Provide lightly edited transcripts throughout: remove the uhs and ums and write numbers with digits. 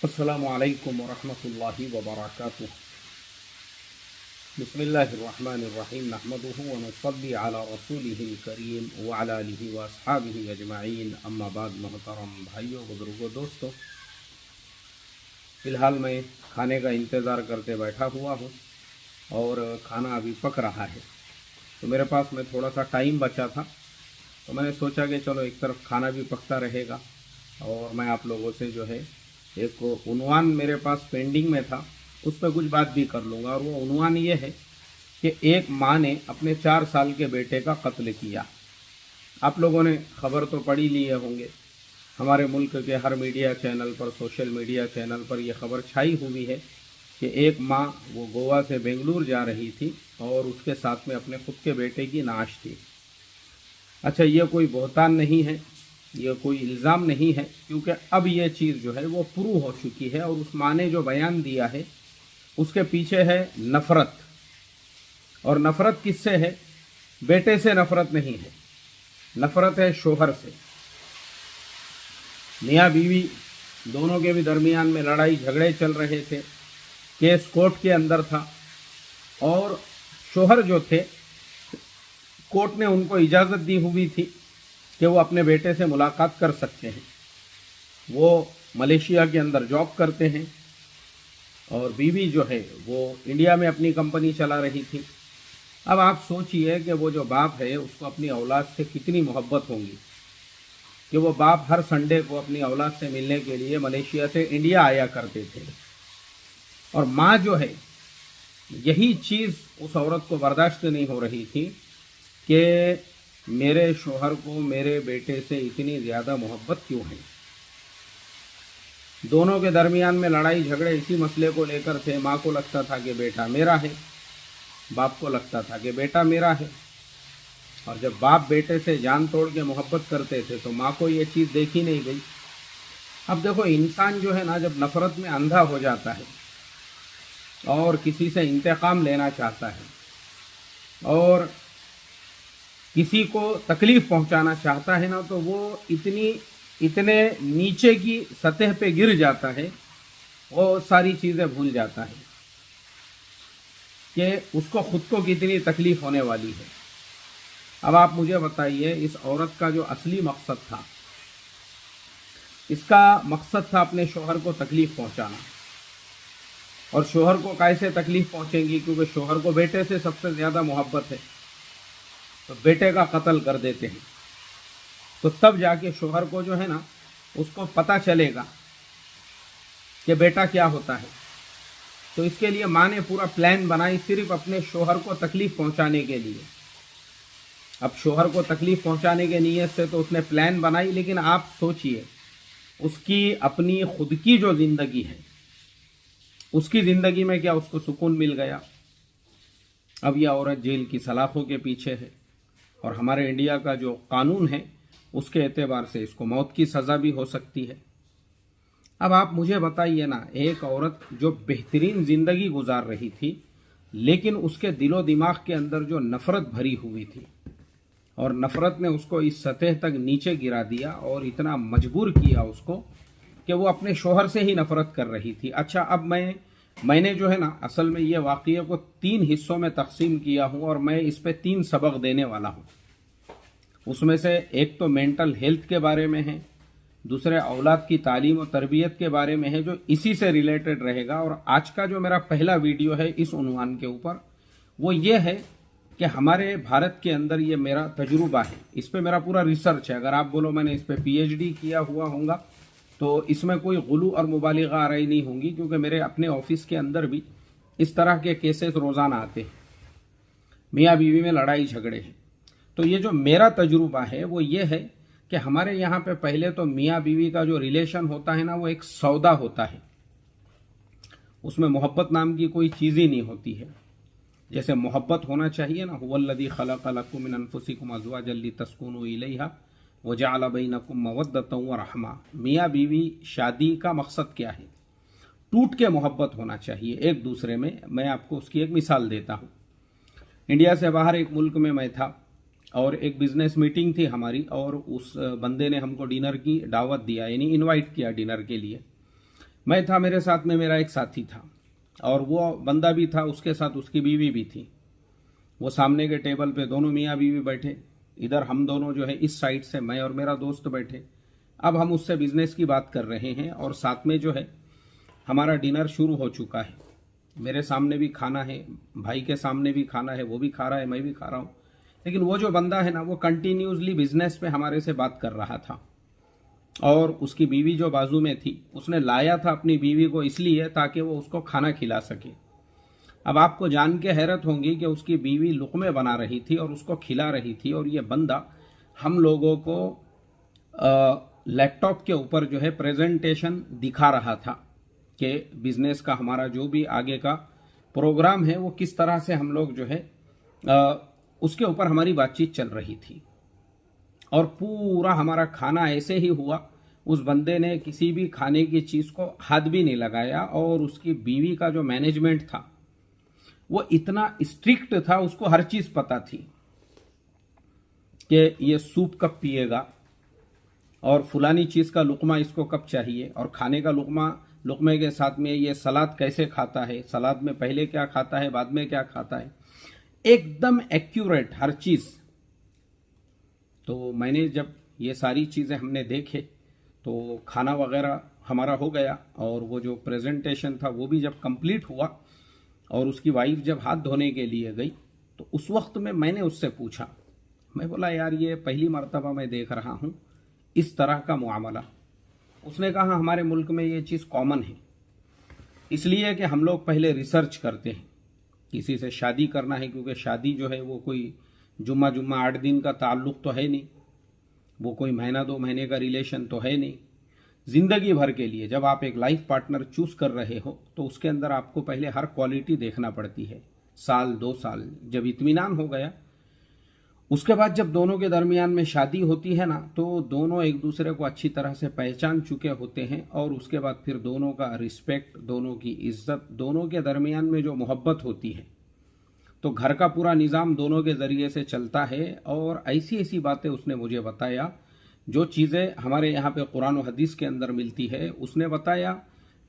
अस्सलामु अलैकुम वरहमतुल्लाहि वबरकातुह। बिस्मिल्लाहिर्रहमानिर्रहीम नहमदुहु व नुसल्ली अला रसूलिहिल करीम व अला आलिहि व अस्हाबिहि अजमाइन। अम्मा बाद। मोहतरम भाइयों, बुजुर्गों, दोस्तों, फ़िलहाल मैं खाने का इंतज़ार करते बैठा हुआ हूँ और खाना अभी पक रहा है। तो मेरे पास में थोड़ा सा टाइम बचा था, तो मैंने सोचा कि चलो एक तरफ खाना भी पकता रहेगा और मैं आप लोगों से जो है एक उन्वान मेरे पास पेंडिंग में था, उस पर कुछ बात भी कर लूँगा। और वो उन्वान ये है कि एक माँ ने अपने 4 साल के बेटे का कत्ल किया। आप लोगों ने खबर तो पढ़ी लिए होंगे, हमारे मुल्क के हर मीडिया चैनल पर, सोशल मीडिया चैनल पर यह खबर छाई हुई है कि एक माँ वो गोवा से बेंगलुरु जा रही थी और उसके साथ में अपने खुद के बेटे की नाश थी। अच्छा, ये कोई बहतान नहीं है, ये कोई इल्ज़ाम नहीं है, क्योंकि अब ये चीज़ जो है वो प्रूव हो चुकी है और उस माँ ने जो बयान दिया है उसके पीछे है नफ़रत। और नफ़रत किससे है? बेटे से नफ़रत नहीं है, नफ़रत है शोहर से। मियाँ बीवी दोनों के भी दरमियान में लड़ाई झगड़े चल रहे थे, केस कोर्ट के अंदर था और शोहर जो थे, कोर्ट ने उनको इजाज़त दी हुई थी कि वो अपने बेटे से मुलाकात कर सकते हैं। वो मलेशिया के अंदर जॉब करते हैं और बीवी जो है वो इंडिया में अपनी कंपनी चला रही थी। अब आप सोचिए कि वो जो बाप है उसको अपनी औलाद से कितनी मोहब्बत होंगी कि वो बाप हर संडे को अपनी औलाद से मिलने के लिए मलेशिया से इंडिया आया करते थे। और माँ जो है, यही चीज़ उस औरत को बर्दाश्त नहीं हो रही थी कि मेरे शोहर को मेरे बेटे से इतनी ज़्यादा मोहब्बत क्यों है। दोनों के दरमियान में लड़ाई झगड़े इसी मसले को लेकर थे। माँ को लगता था कि बेटा मेरा है, बाप को लगता था कि बेटा मेरा है। और जब बाप बेटे से जान तोड़ के मोहब्बत करते थे तो माँ को ये चीज़ देखी नहीं गई। अब देखो, इंसान जो है ना, जब नफ़रत में अंधा हो जाता है और किसी से इंतकाम लेना चाहता है और किसी को तकलीफ़ पहुंचाना चाहता है ना, तो वो इतने नीचे की सतह पे गिर जाता है, वो सारी चीज़ें भूल जाता है कि उसको खुद को कितनी तकलीफ़ होने वाली है। अब आप मुझे बताइए, इस औरत का जो असली मकसद था, इसका मकसद था अपने शोहर को तकलीफ़ पहुंचाना। और शोहर को कैसे तकलीफ़ पहुंचेंगी? क्योंकि शोहर को बेटे से सबसे ज़्यादा मोहब्बत है, तो बेटे का कत्ल कर देते हैं। तो तब जाके शोहर को जो है ना, उसको पता चलेगा कि बेटा क्या होता है। तो इसके लिए माँ ने पूरा प्लान बनाई सिर्फ अपने शोहर को तकलीफ़ पहुंचाने के लिए। अब शोहर को तकलीफ़ पहुंचाने के नीयत से तो उसने प्लान बनाई, लेकिन आप सोचिए उसकी अपनी खुद की जो ज़िंदगी है, उसकी ज़िंदगी में क्या उसको सुकून मिल गया? अब यह औरत जेल की सलाखों के पीछे है और हमारे इंडिया का जो कानून है उसके एतबार से इसको मौत की सज़ा भी हो सकती है। अब आप मुझे बताइए ना, एक औरत जो बेहतरीन ज़िंदगी गुजार रही थी, लेकिन उसके दिलो दिमाग के अंदर जो नफ़रत भरी हुई थी और नफ़रत ने उसको इस सतह तक नीचे गिरा दिया और इतना मजबूर किया उसको कि वो अपने शोहर से ही नफ़रत कर रही थी। अच्छा, अब मैंने जो है ना, असल में ये वाक़ये को 3 हिस्सों में तकसीम किया हूँ और मैं इस पे 3 सबक देने वाला हूँ। उसमें से एक तो मेंटल हेल्थ के बारे में है, दूसरे औलाद की तालीम और तरबियत के बारे में है जो इसी से रिलेटेड रहेगा, और आज का जो मेरा पहला वीडियो है इस उन्वान के ऊपर, वो ये है कि हमारे भारत के अंदर ये मेरा तजुर्बा है, इस पे मेरा पूरा रिसर्च है। अगर आप बोलो मैंने इस पे PhD किया हुआ होगा तो इसमें कोई गुलू और मुबालिगा आ रही नहीं होंगी, क्योंकि मेरे अपने ऑफिस के अंदर भी इस तरह के केसेस रोज़ाना आते हैं, मियाँ बीवी में लड़ाई झगड़े हैं। तो ये जो मेरा तजुर्बा है वो ये है कि हमारे यहाँ पे पहले तो मियाँ बीवी का जो रिलेशन होता है ना, वो एक सौदा होता है, उसमें मोहब्बत नाम की कोई चीज़ ही नहीं होती है। जैसे मोहब्बत होना चाहिए ना, हुवल्लज़ी खलक़ लकुम मिन अनफुसिकुम अज़वाजन लितस्कुनू इलैहा व जअल बैनकुम मवद्दतन व रहमा। मियाँ बीवी शादी का मकसद क्या है? टूट के मोहब्बत होना चाहिए एक दूसरे में। मैं आपको उसकी एक मिसाल देता हूँ। इंडिया से बाहर एक मुल्क में मैं था और एक बिजनेस मीटिंग थी हमारी, और उस बंदे ने हमको डिनर की दावत दिया, यानी इनवाइट किया डिनर के लिए। मैं था, मेरे साथ में मेरा एक साथी था और वो बंदा भी था, उसके साथ उसकी बीवी भी थी। वो सामने के टेबल पे दोनों मियाँ बीवी बैठे, इधर हम दोनों जो है इस साइड से मैं और मेरा दोस्त बैठे। अब हम उससे बिजनेस की बात कर रहे हैं और साथ में जो है हमारा डिनर शुरू हो चुका है। मेरे सामने भी खाना है, भाई के सामने भी खाना है, वो भी खा रहा है, मैं भी खा रहा हूँ। लेकिन वो जो बंदा है ना, वो कंटिन्यूसली बिजनेस पे हमारे से बात कर रहा था और उसकी बीवी जो बाजू में थी, उसने लाया था अपनी बीवी को इसलिए ताकि वो उसको खाना खिला सके। अब आपको जान के हैरत होंगी कि उसकी बीवी लुक़मे बना रही थी और उसको खिला रही थी और ये बंदा हम लोगों को लैपटॉप के ऊपर जो है प्रेजेंटेशन दिखा रहा था कि बिजनेस का हमारा जो भी आगे का प्रोग्राम है वो किस तरह से हम लोग जो है उसके ऊपर हमारी बातचीत चल रही थी। और पूरा हमारा खाना ऐसे ही हुआ, उस बंदे ने किसी भी खाने की चीज़ को हाथ भी नहीं लगाया और उसकी बीवी का जो मैनेजमेंट था वो इतना स्ट्रिक्ट था, उसको हर चीज़ पता थी कि ये सूप कब पिएगा और फुलानी चीज़ का लुकमा इसको कब चाहिए और खाने का लुकमे के साथ में ये सलाद कैसे खाता है, सलाद में पहले क्या खाता है बाद में क्या खाता है, एकदम एक्यूरेट हर चीज़। तो मैंने जब ये सारी चीज़ें हमने देखे तो खाना वगैरह हमारा हो गया और वो जो प्रेजेंटेशन था वो भी जब कंप्लीट हुआ और उसकी वाइफ जब हाथ धोने के लिए गई तो उस वक्त में मैंने उससे पूछा, मैं बोला यार ये पहली मर्तबा मैं देख रहा हूँ इस तरह का मुआमला। उसने कहा हमारे मुल्क में ये चीज़ कॉमन है, इसलिए कि हम लोग पहले रिसर्च करते हैं, किसी से शादी करना है क्योंकि शादी जो है वो कोई जुम्मा 8 दिन का ताल्लुक़ तो है नहीं, वो कोई महीना 2 महीने का रिलेशन तो है नहीं। ज़िंदगी भर के लिए जब आप एक लाइफ पार्टनर चूज़ कर रहे हो तो उसके अंदर आपको पहले हर क्वालिटी देखना पड़ती है। साल 2 साल जब इत्मीनान हो गया उसके बाद जब दोनों के दरमियान में शादी होती है ना, तो दोनों एक दूसरे को अच्छी तरह से पहचान चुके होते हैं और उसके बाद फिर दोनों का रिस्पेक्ट, दोनों की इज्जत, दोनों के दरमियान में जो मोहब्बत होती है तो घर का पूरा निज़ाम दोनों के ज़रिए से चलता है। और ऐसी ऐसी बातें उसने मुझे बताया जो चीज़ें हमारे यहाँ पे कुरान और हदीस के अंदर मिलती है। उसने बताया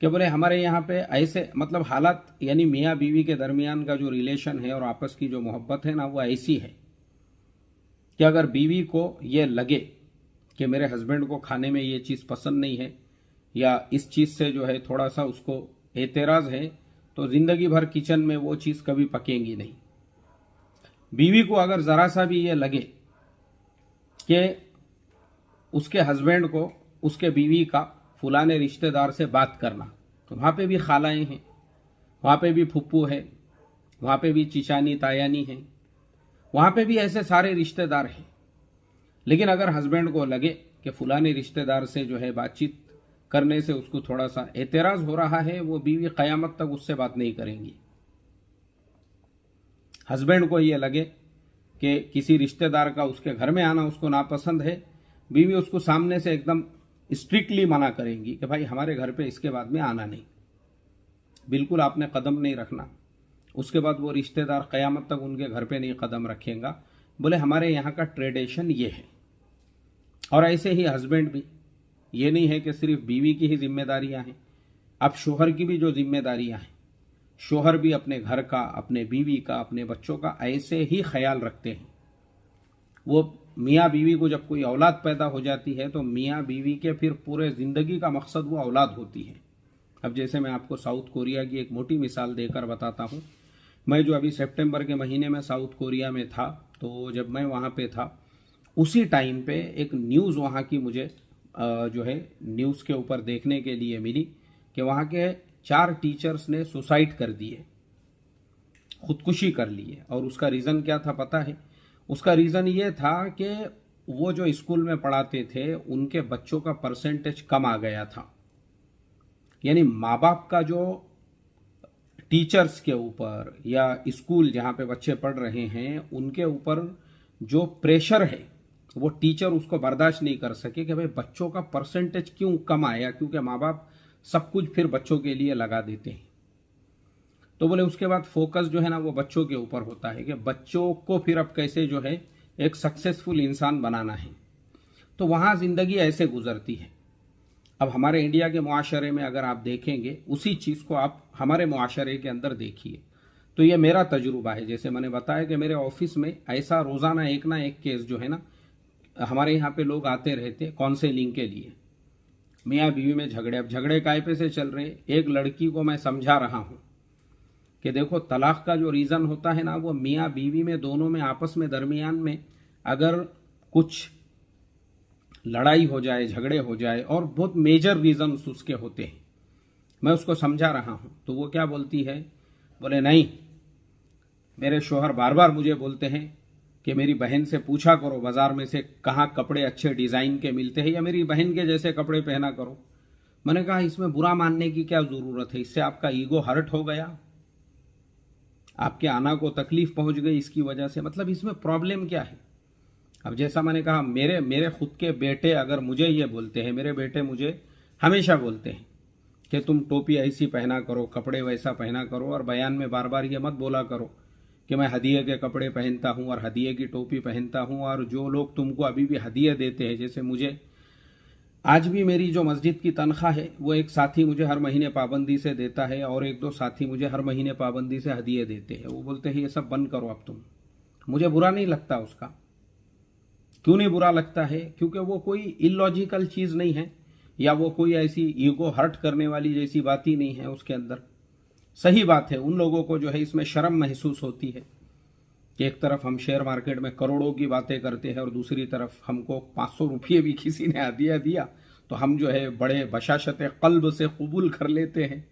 कि बोले हमारे यहाँ पे ऐसे मतलब हालात, यानी मियाँ बीवी के दरमियान का जो रिलेशन है और आपस की जो मोहब्बत है ना वो ऐसी है कि अगर बीवी को ये लगे कि मेरे हस्बैंड को खाने में ये चीज़ पसंद नहीं है या इस चीज़ से जो है थोड़ा सा उसको एतराज़ है तो ज़िंदगी भर किचन में वो चीज़ कभी पकेंगी नहीं। बीवी को अगर ज़रा सा भी ये लगे कि उसके हस्बैंड को उसके बीवी का फुलाने रिश्तेदार से बात करना, तो वहाँ पे भी खालाएँ हैं, वहाँ पे भी फुप्पू है, वहाँ पे भी चिचानी तायानी है, वहाँ पे भी ऐसे सारे रिश्तेदार हैं, लेकिन अगर हस्बैंड को लगे कि फुलाने रिश्तेदार से जो है बातचीत करने से उसको थोड़ा सा एतराज़ हो रहा है, वो बीवी क़यामत तक उससे बात नहीं करेंगी। हस्बैंड को ये लगे कि किसी रिश्तेदार का उसके घर में आना उसको नापसंद है, बीवी उसको सामने से एकदम स्ट्रिक्टली मना करेंगी कि भाई हमारे घर पे इसके बाद में आना नहीं, बिल्कुल आपने कदम नहीं रखना। उसके बाद वो रिश्तेदार क़यामत तक उनके घर पे नहीं कदम रखेगा। बोले हमारे यहाँ का ट्रेडिशन ये है। और ऐसे ही हस्बैंड भी, ये नहीं है कि सिर्फ बीवी की ही जिम्मेदारियाँ हैं, अब शोहर की भी जो जिम्मेदारियाँ हैं, शोहर भी अपने घर का, अपने बीवी का, अपने बच्चों का ऐसे ही ख्याल रखते हैं। वो मियाँ बीवी को जब कोई औलाद पैदा हो जाती है तो मियाँ बीवी के फिर पूरे ज़िंदगी का मकसद वो औलाद होती है। अब जैसे मैं आपको साउथ कोरिया की एक मोटी मिसाल देकर बताता हूँ। मैं जो अभी सितंबर के महीने में साउथ कोरिया में था, तो जब मैं वहाँ पे था उसी टाइम पे एक न्यूज़ वहाँ की मुझे जो है न्यूज़ के ऊपर देखने के लिए मिली कि वहाँ के 4 टीचर्स ने सुसाइड कर दिए, खुदकुशी कर लिए। और उसका रीज़न क्या था पता है? उसका रीज़न ये था कि वो जो स्कूल में पढ़ाते थे उनके बच्चों का परसेंटेज कम आ गया था। यानी माँ बाप का जो टीचर्स के ऊपर या स्कूल जहाँ पे बच्चे पढ़ रहे हैं उनके ऊपर जो प्रेशर है वो टीचर उसको बर्दाश्त नहीं कर सके कि भाई बच्चों का परसेंटेज क्यों कम आया, क्योंकि माँ बाप सब कुछ फिर बच्चों के लिए लगा देते हैं। तो बोले उसके बाद फोकस जो है ना वो बच्चों के ऊपर होता है कि बच्चों को फिर अब कैसे जो है एक सक्सेसफुल इंसान बनाना है। तो वहाँ ज़िंदगी ऐसे गुजरती है। अब हमारे इंडिया के मुआशरे में अगर आप देखेंगे, उसी चीज़ को आप हमारे मुआशरे के अंदर देखिए। तो ये मेरा तजुर्बा है। जैसे मैंने बताया कि मेरे ऑफिस में ऐसा रोज़ाना एक ना एक केस जो है ना, हमारे यहाँ पे लोग आते रहते काउंसेलिंग के लिए, मियाँ बीवी में झगड़े। अब झगड़े काय पे से चल रहे, एक लड़की को मैं समझा रहा हूँ कि देखो तलाक का जो रीज़न होता है ना, वो मियाँ बीवी में दोनों में आपस में दरमियान में अगर कुछ लड़ाई हो जाए, झगड़े हो जाए, और बहुत मेजर रीज़न्स उसके होते हैं, मैं उसको समझा रहा हूँ तो वो क्या बोलती है, बोले नहीं, मेरे शोहर बार बार मुझे बोलते हैं कि मेरी बहन से पूछा करो बाजार में से कहाँ कपड़े अच्छे डिज़ाइन के मिलते हैं, या मेरी बहन के जैसे कपड़े पहना करो। मैंने कहा इसमें बुरा मानने की क्या ज़रूरत है, इससे आपका ईगो हर्ट हो गया, आपके आना को तकलीफ पहुंच गई इसकी वजह से, मतलब इसमें प्रॉब्लम क्या है। अब जैसा मैंने कहा, मेरे खुद के बेटे अगर मुझे ये बोलते हैं, मेरे बेटे मुझे हमेशा बोलते हैं कि तुम टोपी ऐसी पहना करो, कपड़े वैसा पहना करो, और बयान में बार बार ये मत बोला करो कि मैं हदिये के कपड़े पहनता हूँ और हदिये की टोपी पहनता हूँ, और जो लोग तुमको अभी भी हदिये देते हैं, जैसे मुझे आज भी मेरी जो मस्जिद की तनख्वाह है वो एक साथी मुझे हर महीने पाबंदी से देता है, और एक दो साथी मुझे हर महीने पाबंदी से हदिये देते हैं। वो बोलते हैं ये सब बंद करो अब तुम। मुझे बुरा नहीं लगता उसका। क्यों नहीं बुरा लगता है? क्योंकि वो कोई इलॉजिकल चीज़ नहीं है, या वो कोई ऐसी ईगो हर्ट करने वाली जैसी बात ही नहीं है उसके अंदर। सही बात है, उन लोगों को जो है इसमें शर्म महसूस होती है कि एक तरफ हम शेयर मार्केट में करोड़ों की बातें करते हैं और दूसरी तरफ हमको 500 रुपये भी किसी ने हदिया दिया तो हम जो है बड़े बशाशत कल्ब से कबूल कर लेते हैं,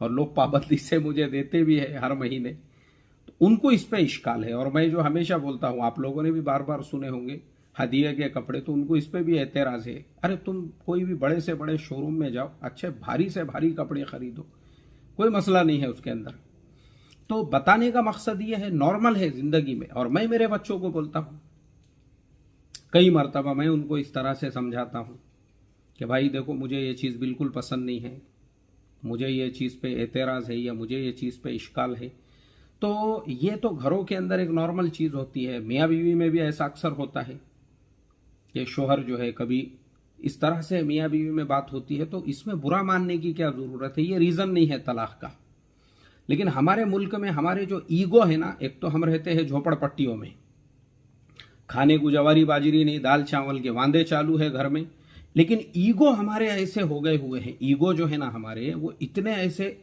और लोग पाबंदी से मुझे देते भी है हर महीने। तो उनको इस पे इश्काल है। और मैं जो हमेशा बोलता हूँ, आप लोगों ने भी बार बार सुने होंगे, हदिया के कपड़े, तो उनको इस पे भी एतराज़ है। अरे तुम कोई भी बड़े से बड़े शोरूम में जाओ, अच्छे भारी से भारी कपड़े खरीदो, कोई मसला नहीं है उसके अंदर। तो बताने का मकसद ये है, नॉर्मल है जिंदगी में। और मैं मेरे बच्चों को बोलता हूँ, कई मरतबा मैं उनको इस तरह से समझाता हूँ कि भाई देखो, मुझे ये चीज़ बिल्कुल पसंद नहीं है, मुझे ये चीज़ पे एतराज़ है, या मुझे ये चीज़ पे इश्काल है। तो ये तो घरों के अंदर एक नॉर्मल चीज़ होती है। मियाँ बीवी में भी ऐसा अक्सर होता है कि शोहर जो है कभी इस तरह से मियाँ बीवी में बात होती है, तो इसमें बुरा मानने की क्या ज़रूरत है। ये रीज़न नहीं है तलाक का। लेकिन हमारे मुल्क में हमारे जो ईगो है ना, एक तो हम रहते हैं झोपड़पट्टियों में, खाने को जवारी बाजरी नहीं, दाल चावल के वांदे चालू है घर में, लेकिन ईगो हमारे ऐसे हो गए हुए हैं, ईगो जो है ना हमारे, वो इतने ऐसे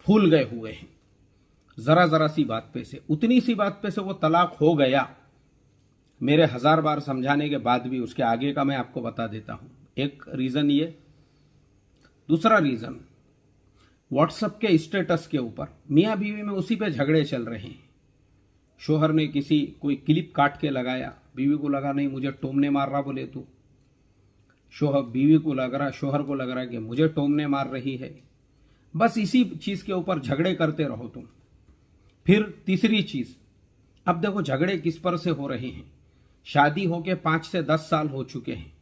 फूल गए हुए हैं, जरा जरा सी बात पे से, उतनी सी बात पे से वो तलाक हो गया। मेरे 1000 बार समझाने के बाद भी उसके आगे का मैं आपको बता देता हूं। एक रीजन ये, दूसरा रीजन व्हाट्सएप के स्टेटस के ऊपर मियाँ बीवी में उसी पे झगड़े चल रहे हैं। शोहर ने कोई क्लिप काट के लगाया, बीवी को लगा नहीं मुझे टोमने मार रहा, बोले तू। बीवी को लग रहा, शोहर को लग रहा कि मुझे टोमने मार रही है। बस इसी चीज के ऊपर झगड़े करते रहो तुम। फिर तीसरी चीज, अब देखो झगड़े किस पर से हो रहे हैं। शादी होके 5 से 10 साल हो चुके हैं,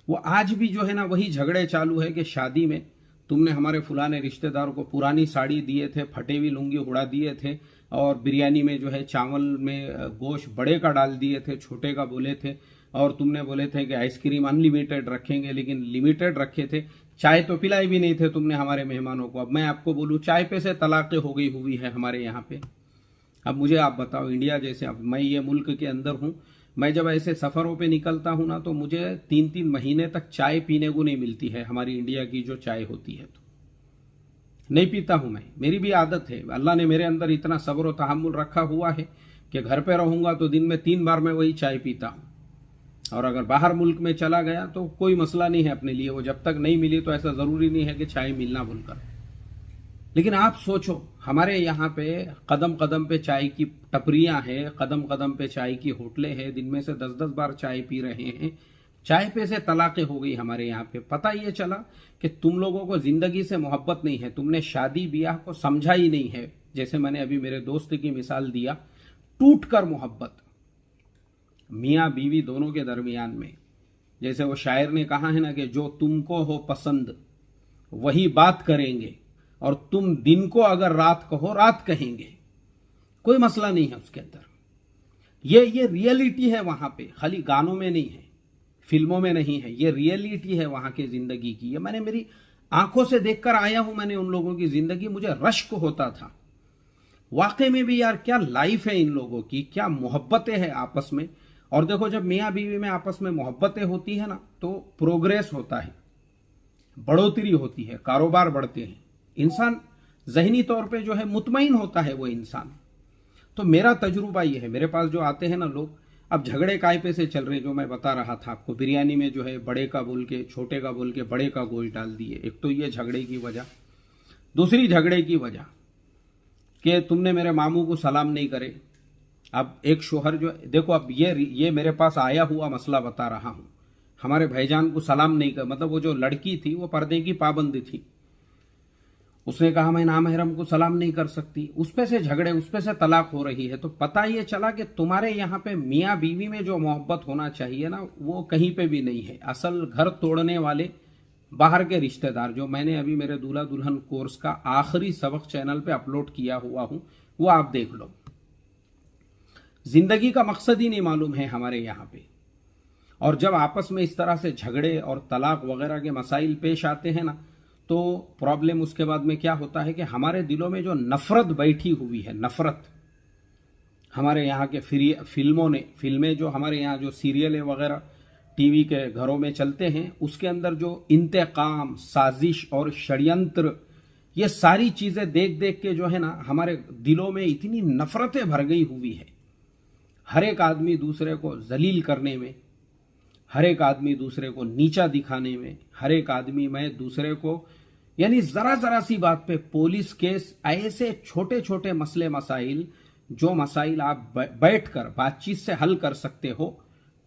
वो आज भी जो है ना वही झगड़े चालू है कि शादी में तुमने हमारे फुलाने रिश्तेदार को पुरानी साड़ी दिए थे, फटे हुई लुंगी उड़ा दिए थे, और बिरयानी में जो है चावल में गोश्त बड़े का डाल दिए थे, छोटे का बोले थे, और तुमने बोले थे कि आइसक्रीम अनलिमिटेड रखेंगे, लेकिन लिमिटेड रखे थे। चाय तो पिलाई भी नहीं थे तुमने हमारे मेहमानों को। अब मैं आपको बोलूँ, चाय पे से तलाक़ें हो गई हुई है हमारे यहाँ पे। अब मुझे आप बताओ, इंडिया जैसे, अब मैं ये मुल्क के अंदर हूँ, मैं जब ऐसे सफ़रों पे निकलता हूँ ना, तो मुझे 3-3 महीने तक चाय पीने को नहीं मिलती है, हमारी इंडिया की जो चाय होती है। तो नहीं पीता हूँ मैं, मेरी भी आदत है। अल्लाह ने मेरे अंदर इतना सब्र और तहम्मुल रखा हुआ है कि घर पे रहूँगा तो दिन में 3 बार मैं वही चाय पीता हूँ। और अगर बाहर मुल्क में चला गया तो कोई मसला नहीं है अपने लिए, वो जब तक नहीं मिली तो ऐसा ज़रूरी नहीं है कि चाय मिलना बोलकर। लेकिन आप सोचो, हमारे यहाँ पे कदम कदम पे चाय की टपरियाँ हैं, कदम कदम पे चाय की होटलें हैं, दिन में से 10-10 बार चाय पी रहे हैं। चाय पे से तलाक़ें हो गई हमारे यहाँ पे। पता ये चला कि तुम लोगों को ज़िंदगी से मोहब्बत नहीं है, तुमने शादी ब्याह को समझा ही नहीं है। जैसे मैंने अभी मेरे दोस्त की मिसाल दिया, टूट कर मोहब्बत मियाँ बीवी दोनों के दरमियान में। जैसे वो शायर ने कहा है ना कि जो तुमको हो पसंद वही बात करेंगे, और तुम दिन को अगर रात कहो रात कहेंगे, कोई मसला नहीं है उसके अंदर। ये रियलिटी है वहां पे, खाली गानों में नहीं है। फिल्मों में नहीं है, ये रियलिटी है वहां की जिंदगी की। ये मैंने मेरी आंखों से देखकर आया हूं, मैंने उन लोगों की जिंदगी, मुझे रश्क होता था वाकई में भी। यार क्या लाइफ है इन लोगों की, क्या मोहब्बतें हैं आपस में। और देखो जब मियाँ बीवी में आपस में मोहब्बतें होती है ना तो प्रोग्रेस होता है, बढ़ोतरी होती है, कारोबार बढ़ते हैं, इंसान जहनी तौर पे जो है मुतमईन होता है वो इंसान। तो मेरा तजुर्बा ये है, मेरे पास जो आते हैं ना लोग, अब झगड़े काय पे से चल रहे, जो मैं बता रहा था आपको, बिरयानी में जो है बड़े का बोल के छोटे का बोल के बड़े का गोश्त डाल दिए। एक तो ये झगड़े की वजह, दूसरी झगड़े की वजह कि तुमने मेरे मामू को सलाम नहीं करे। अब एक शोहर जो, देखो अब ये मेरे पास आया हुआ मसला बता रहा हूं, हमारे भाईजान को सलाम नहीं कर, मतलब वो जो लड़की थी वो पर्दे की पाबंद थी, उसने कहा मैं नामहरम को सलाम नहीं कर सकती, उस पे से झगड़े, उस पे से तलाक हो रही है। तो पता ये चला कि तुम्हारे यहाँ पे मियाँ बीवी में जो मोहब्बत होना चाहिए ना वो कहीं पे भी नहीं है। असल घर तोड़ने वाले बाहर के रिश्तेदार, जो मैंने अभी मेरे दूल्हा दुल्हन कोर्स का आखिरी सबक चैनल पे अपलोड किया हुआ हूं, वो आप देख लो। जिंदगी का मकसद ही नहीं मालूम है हमारे यहाँ पे। और जब आपस में इस तरह से झगड़े और तलाक वगैरह के मसाइल पेश आते हैं ना तो प्रॉब्लम उसके बाद में क्या होता है कि हमारे दिलों में जो नफरत बैठी हुई है, नफरत, हमारे यहाँ के फिल्में जो हमारे यहाँ जो सीरियल वगैरह टीवी के घरों में चलते हैं, उसके अंदर जो इंतकाम, साजिश और षड्यंत्र, ये सारी चीजें देख देख के जो है ना हमारे दिलों में इतनी नफरतें भर गई हुई है। हर एक आदमी दूसरे को जलील करने में, हर एक आदमी दूसरे को नीचा दिखाने में, हर एक आदमी में दूसरे को, यानी जरा जरा सी बात पे पुलिस केस, ऐसे छोटे छोटे मसले मसाइल, जो मसाइल आप बैठकर बातचीत से हल कर सकते हो,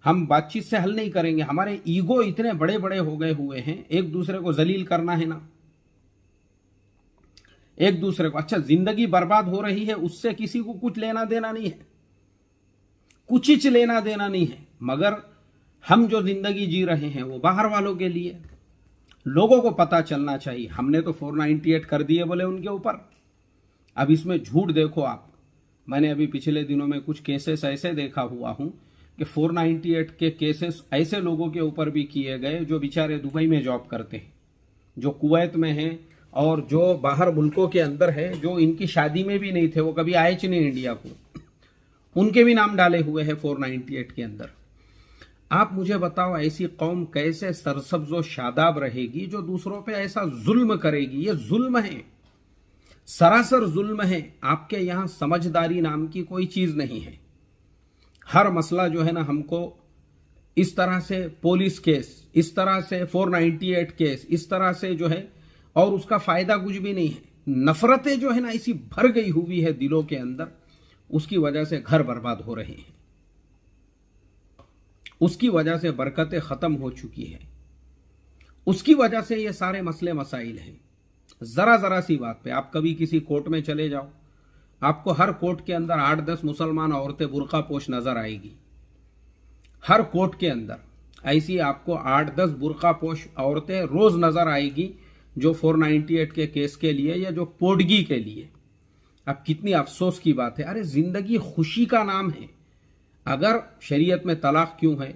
हम बातचीत से हल नहीं करेंगे। हमारे ईगो इतने बड़े बड़े हो गए हुए हैं, एक दूसरे को जलील करना है ना, एक दूसरे को। अच्छा जिंदगी बर्बाद हो रही है, उससे किसी को कुछ लेना देना नहीं है, कुछ लेना देना नहीं है, मगर हम जो जिंदगी जी रहे हैं वो बाहर वालों के लिए। लोगों को पता चलना चाहिए। हमने तो 498 कर दिए बोले उनके ऊपर। अब इसमें झूठ देखो आप, मैंने अभी पिछले दिनों में कुछ केसेस ऐसे देखा हुआ हूं कि 498 के केसेस ऐसे लोगों के ऊपर भी किए गए जो बेचारे दुबई में जॉब करते हैं, जो कुवैत में हैं और जो बाहर मुल्कों के अंदर है, जो इनकी शादी में भी नहीं थे, वो कभी आए नहीं इंडिया को, उनके भी नाम डाले हुए हैं 498 के अंदर। आप मुझे बताओ ऐसी कौम कैसे सरसब्ज व शादाब रहेगी जो दूसरों पे ऐसा जुल्म करेगी। ये जुल्म है, सरासर जुल्म है। आपके यहां समझदारी नाम की कोई चीज नहीं है। हर मसला जो है ना हमको इस तरह से पुलिस केस, इस तरह से 498 केस, इस तरह से जो है, और उसका फायदा कुछ भी नहीं है। नफरतें जो है ना इसी भर गई हुई है दिलों के अंदर, उसकी वजह से घर बर्बाद हो रहे हैं, उसकी वजह से बरकतें खत्म हो चुकी है, उसकी वजह से ये सारे मसले मसाइल हैं। जरा जरा सी बात पे आप कभी किसी कोर्ट में चले जाओ, आपको हर कोर्ट के अंदर 8-10 मुसलमान औरतें बुर्का पोश नजर आएगी। हर कोर्ट के अंदर ऐसी आपको 8-10 बुर्का पोश औरतें रोज नजर आएगी, जो 498 के केस के लिए या जो पोडगी के लिए। अब कितनी अफसोस की बात है। अरे जिंदगी खुशी का नाम है। अगर शरीयत में तलाक क्यों है?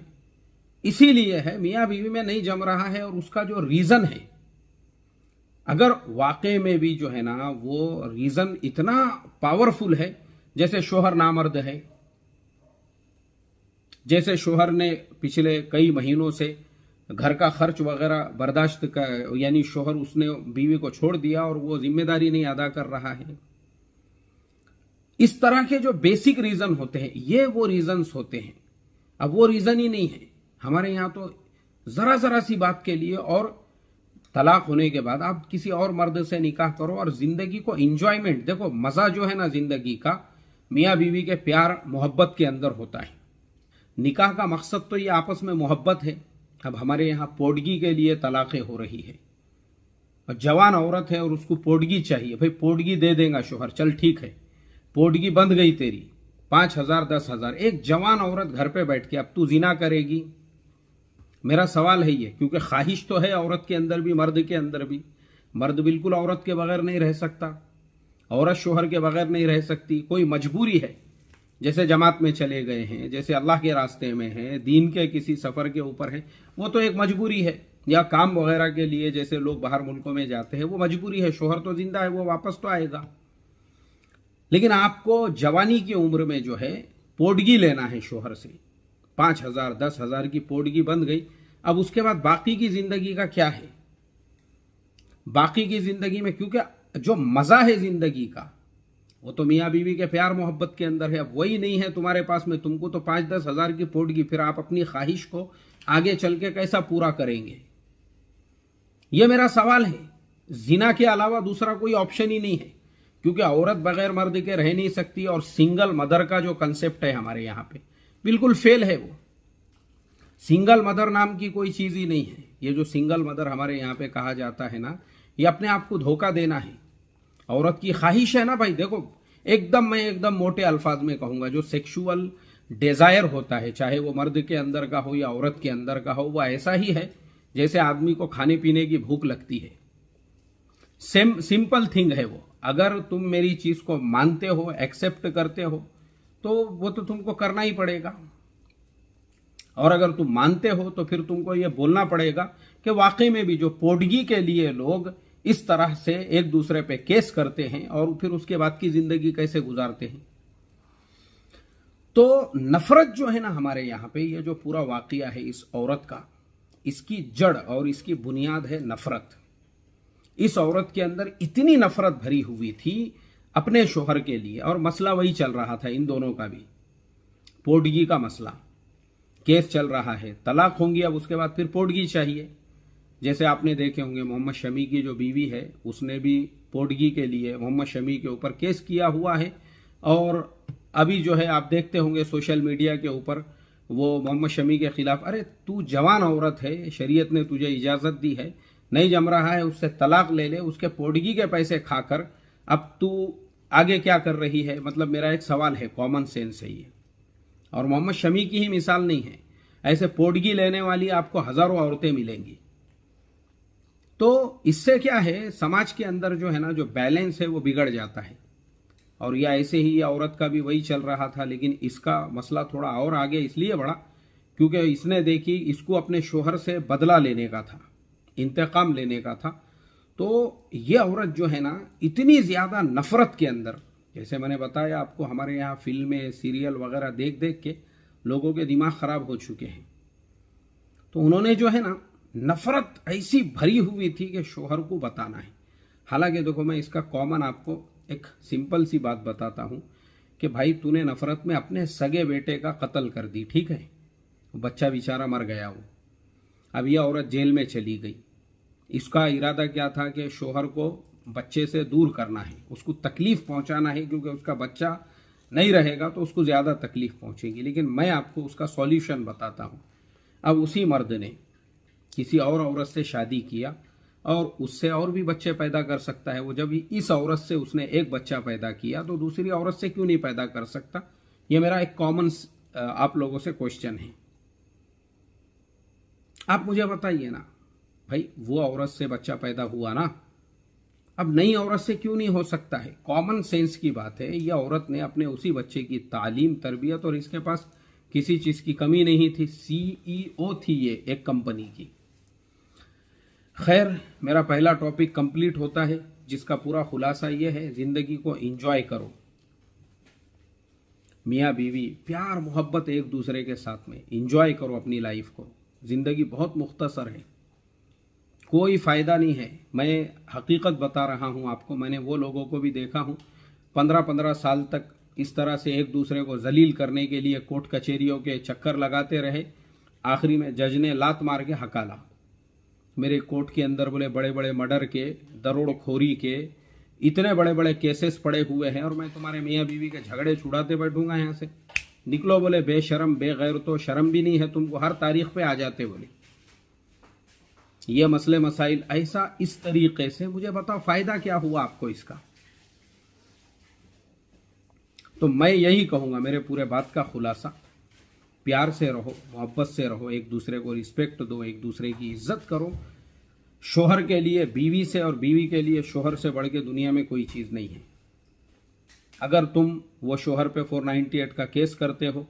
इसीलिए है, मियाँ बीवी में नहीं जम रहा है, और उसका जो रीजन है, अगर वाकई में भी जो है ना वो रीजन इतना पावरफुल है, जैसे शोहर नामर्द है, जैसे शोहर ने पिछले कई महीनों से घर का खर्च वगैरह बर्दाश्त का, यानी शोहर उसने बीवी को छोड़ दिया और वो जिम्मेदारी नहीं अदा कर रहा है। इस तरह के जो बेसिक रीजन होते हैं, ये वो रीजन्स होते हैं। अब वो रीजन ही नहीं है हमारे यहां। तो जरा जरा सी बात के लिए, और तलाक होने के बाद आप किसी और मर्द से निकाह करो और जिंदगी को इंजॉयमेंट देखो। मजा जो है ना जिंदगी का, मियाँ बीवी के प्यार मोहब्बत के अंदर होता है। निकाह का मकसद तो ये आपस में मोहब्बत है। अब हमारे यहाँ पोडगी के लिए तलाक़ें हो रही है, और जवान औरत है और उसको पोडगी चाहिए। भाई पोडगी दे देगा शोहर, चल ठीक है, पोडगी बंध गई तेरी, 5,000 10,000। एक जवान औरत घर पे बैठ के अब तू जिना करेगी? मेरा सवाल है ये, क्योंकि ख्वाहिश तो है औरत के अंदर भी, मर्द के अंदर भी। मर्द बिल्कुल औरत के बगैर नहीं रह सकता, औरत शोहर के बगैर नहीं रह सकती, कोई मजबूरी है। जैसे जमात में चले गए हैं, जैसे अल्लाह के रास्ते में हैं, दीन के किसी सफ़र के ऊपर हैं, वो तो एक मजबूरी है, या काम वगैरह के लिए जैसे लोग बाहर मुल्कों में जाते हैं, वो मजबूरी है। शोहर तो जिंदा है, वो वापस तो आएगा। लेकिन आपको जवानी की उम्र में जो है पोडगी लेना है शोहर से, 5,000 10,000 की पोडगी बन गई। अब उसके बाद बाकी की जिंदगी का क्या है? बाकी की जिंदगी में, क्योंकि जो मजा है जिंदगी का वो तो मियाँ बीवी के प्यार मोहब्बत के अंदर है। अब वही नहीं है तुम्हारे पास में, तुमको तो 5-10 हज़ार की पोडगी, फिर आप अपनी ख्वाहिश को आगे चल के कैसा पूरा करेंगे? ये मेरा सवाल है। जिना के अलावा दूसरा कोई ऑप्शन ही नहीं है, क्योंकि औरत बगैर मर्द के रह नहीं सकती। और सिंगल मदर का जो कंसेप्ट है हमारे यहाँ पे बिल्कुल फेल है। वो सिंगल मदर नाम की कोई चीज ही नहीं है। ये जो सिंगल मदर हमारे यहाँ पे कहा जाता है ना, ये अपने आप को धोखा देना है। औरत की ख्वाहिश है ना भाई, देखो मैं एकदम मोटे अल्फाज में कहूंगा, जो सेक्सुअल डिजायर होता है, चाहे वो मर्द के अंदर का हो या औरत के अंदर का हो, वो ऐसा ही है जैसे आदमी को खाने पीने की भूख लगती है। सिंपल थिंग है वो। अगर तुम मेरी चीज को मानते हो, एक्सेप्ट करते हो, तो वो तो तुमको करना ही पड़ेगा। और अगर तुम मानते हो तो फिर तुमको ये बोलना पड़ेगा कि वाकई में भी जो पोडगी के लिए लोग इस तरह से एक दूसरे पे केस करते हैं और फिर उसके बाद की जिंदगी कैसे गुजारते हैं। तो नफरत जो है ना हमारे यहाँ पे, ये जो पूरा वाकया है इस औरत का, इसकी जड़ और इसकी बुनियाद है नफरत। इस औरत के अंदर इतनी नफरत भरी हुई थी अपने शोहर के लिए, और मसला वही चल रहा था इन दोनों का भी, पोडगी का मसला। केस चल रहा है, तलाक होंगी, अब उसके बाद फिर पोडगी चाहिए। जैसे आपने देखे होंगे मोहम्मद शमी की जो बीवी है, उसने भी पोडगी के लिए मोहम्मद शमी के ऊपर केस किया हुआ है। और अभी जो है आप देखते होंगे सोशल मीडिया के ऊपर वो मोहम्मद शमी के खिलाफ, अरे तू जवान औरत है, शरीयत ने तुझे इजाजत दी है, नहीं जम रहा है, उससे तलाक ले ले, उसके पोडगी के पैसे खाकर अब तू आगे क्या कर रही है? मतलब मेरा एक सवाल है, कॉमन सेंस है ये। और मोहम्मद शमी की ही मिसाल नहीं है, ऐसे पोडगी लेने वाली आपको हजारों औरतें मिलेंगी। तो इससे क्या है, समाज के अंदर जो है ना, जो बैलेंस है वो बिगड़ जाता है। और या ऐसे ही औरत का भी वही चल रहा था, लेकिन इसका मसला थोड़ा और आगे इसलिए बढ़ा क्योंकि इसने देखी इसको अपने शोहर से बदला लेने का था, इंतकाम लेने का था। तो ये औरत जो है ना, इतनी ज्यादा नफरत के अंदर, जैसे मैंने बताया आपको, हमारे यहाँ फिल्में सीरियल वगैरह देख देख के लोगों के दिमाग खराब हो चुके हैं। तो उन्होंने जो है ना, नफरत ऐसी भरी हुई थी कि शोहर को बताना है। हालांकि देखो, मैं इसका कॉमन आपको एक सिंपल सी बात बताता हूं कि भाई तूने नफरत में अपने सगे बेटे का कत्ल कर दी, ठीक है, बच्चा बेचारा मर गया वो। अब यह औरत जेल में चली गई। इसका इरादा क्या था कि शोहर को बच्चे से दूर करना है, उसको तकलीफ पहुंचाना है, क्योंकि उसका बच्चा नहीं रहेगा तो उसको ज्यादा तकलीफ पहुंचेगी। लेकिन मैं आपको उसका सॉल्यूशन बताता हूं। अब उसी मर्द ने किसी और औरत से शादी किया और उससे और भी बच्चे पैदा कर सकता है वो। जब इस औरत से उसने एक बच्चा पैदा किया तो दूसरी औरत से क्यों नहीं पैदा कर सकता? ये मेरा एक कॉमन आप लोगों से क्वेश्चन है। आप मुझे बताइए ना भाई, वो औरत से बच्चा पैदा हुआ ना, अब नई औरत से क्यों नहीं हो सकता है? कॉमन सेंस की बात है। ये औरत ने अपने उसी बच्चे की तालीम, तरबियत, और इसके पास किसी चीज की कमी नहीं थी। CEO थी ये एक कंपनी की। खैर, मेरा पहला टॉपिक कंप्लीट होता है, जिसका पूरा खुलासा ये है, जिंदगी को एंजॉय करो। मियाँ बीवी प्यार मोहब्बत एक दूसरे के साथ में एंजॉय करो अपनी लाइफ को। जिंदगी बहुत मुख्तसर है, कोई फायदा नहीं है। मैं हकीकत बता रहा हूं आपको। मैंने वो लोगों को भी देखा हूं 15-15 साल तक इस तरह से एक दूसरे को जलील करने के लिए कोर्ट कचहरियों के चक्कर लगाते रहे। आखिरी में जज ने लात मार के हकाला। मेरे कोर्ट के अंदर बोले बड़े बड़े मर्डर के, दरोड़खोरी के इतने बड़े बड़े केसेस पड़े हुए हैं, और मैं तुम्हारे मियाँ बीवी के झगड़े छुड़ाते बैठूंगा यहाँ से? निकलो बोले बेशरम बेगैर, तो शर्म भी नहीं है तुमको, हर तारीख पे आ जाते बोले। ये मसले मसाइल ऐसा इस तरीके से, मुझे बताओ फायदा क्या हुआ आपको इसका? तो मैं यही कहूंगा, मेरे पूरे बात का खुलासा, प्यार से रहो, मोहब्बत से रहो, एक दूसरे को रिस्पेक्ट दो, एक दूसरे की इज्जत करो। शोहर के लिए बीवी से और बीवी के लिए शोहर से बढ़ के दुनिया में कोई चीज नहीं है। अगर तुम वो शोहर पे 498 का केस करते हो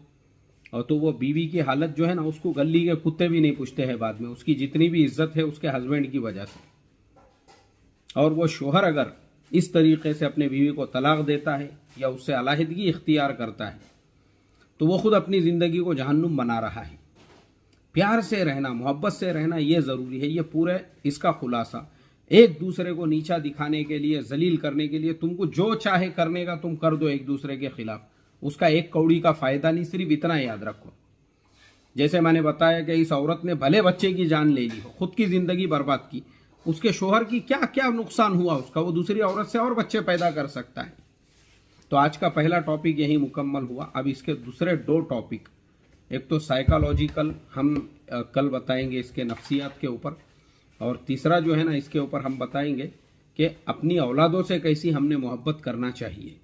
और तो वो बीवी की हालत जो है ना, उसको गली के कुत्ते भी नहीं पूछते हैं बाद में, उसकी जितनी भी इज्जत है उसके हस्बैंड की वजह से। और वो शोहर अगर इस तरीके से अपने बीवी को तलाक देता है या उससे अलहदगी इख्तियार करता है तो वो खुद अपनी ज़िंदगी को जहन्नुम बना रहा है। प्यार से रहना, मोहब्बत से रहना ये ज़रूरी है। ये पूरे इसका खुलासा, एक दूसरे को नीचा दिखाने के लिए, जलील करने के लिए, तुमको जो चाहे करने का तुम कर दो एक दूसरे के खिलाफ, उसका एक कौड़ी का फ़ायदा नहीं। सिर्फ इतना याद रखो, जैसे मैंने बताया कि इस औरत ने भले बच्चे की जान ले ली हो, खुद की ज़िंदगी बर्बाद की, उसके शोहर की क्या क्या नुकसान हुआ उसका, वो दूसरी औरत से और बच्चे पैदा कर सकता है। तो आज का पहला टॉपिक यही मुकम्मल हुआ। अब इसके दूसरे 2 टॉपिक, एक तो साइकोलॉजिकल हम कल बताएंगे इसके नफ्सियात के ऊपर, और तीसरा जो है ना इसके ऊपर हम बताएंगे कि अपनी औलादों से कैसी हमने मोहब्बत करना चाहिए।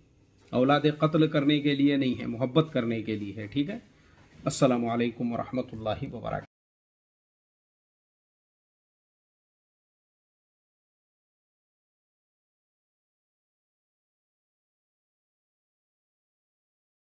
औलाद कत्ल करने के लिए नहीं है, मोहब्बत करने के लिए है। ठीक है। अस्सलामु अलैकुम व रहमतुल्लाहि व बरकातहू।